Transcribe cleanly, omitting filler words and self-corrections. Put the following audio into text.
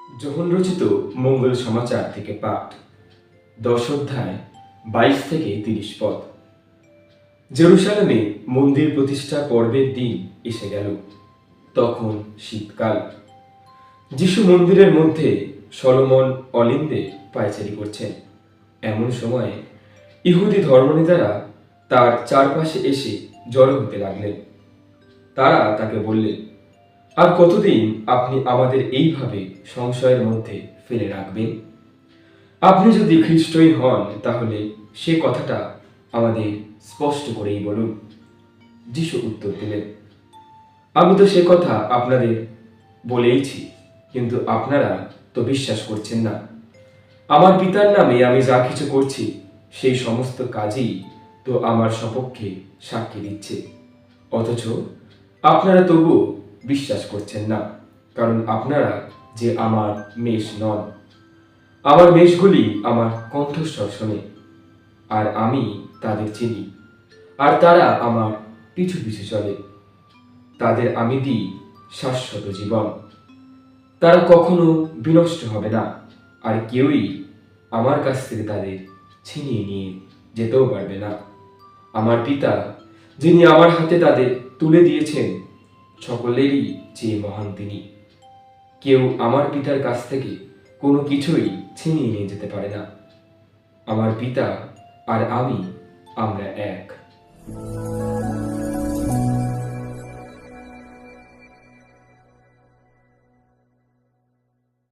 যোহন রচিত মঙ্গল সমাচার থেকে পাঠ 10 অধ্যায় 22 থেকে 30 পদ। জেরুসালেমে মন্দির প্রতিষ্ঠা পর্বের দিন এসে গেল। তখন শীতকাল। যিশু মন্দিরের মধ্যে সলোমন অলিন্দে পায়চারি করছেন। এমন সময়ে ইহুদি ধর্মনেতারা তার চারপাশে এসে জড়ো হতে লাগলেন। তারা তাকে বললেন, আর কতদিন আপনি আমাদের এইভাবে সংশয়ের মধ্যে ফেলে রাখবেন? আপনি যদি খ্রিস্টই হন তাহলে সে কথাটা আমাদের স্পষ্ট করেই বলুন। যিশু উত্তর দিলেন, আমি তো সে কথা আপনাদের বলেইছি, কিন্তু আপনারা তো বিশ্বাস করছেন না। আমার পিতার নামে আমি যা কিছু করছি সেই সমস্ত কাজই তো আমার সপক্ষে সাক্ষী দিচ্ছে, অথচ আপনারা তবুও বিশ্বাস করছেন না, কারণ আপনারা যে আমার মেষ নন। আমার মেষগুলি আমার কণ্ঠস্বর শোনে, আর আমি তাদের চিনি, আর তারা আমার পিছু পিছু চলে। তাদের আমি দিই শাশ্বত জীবন। তারা কখনো বিনষ্ট হবে না, আর কেউই আমার কাছ থেকে তাদের ছিনিয়ে নিয়ে যেতেও পারবে না। আমার পিতা যিনি আমার হাতে তাদের তুলে দিয়েছেন সকলেরই চেয়ে মহান তিনি। কেউ আমার পিতার কাছ থেকে কোনো কিছুই ছিনিয়ে নিয়ে যেতে পারে না। আমার পিতা আর আমি, আমরা এক।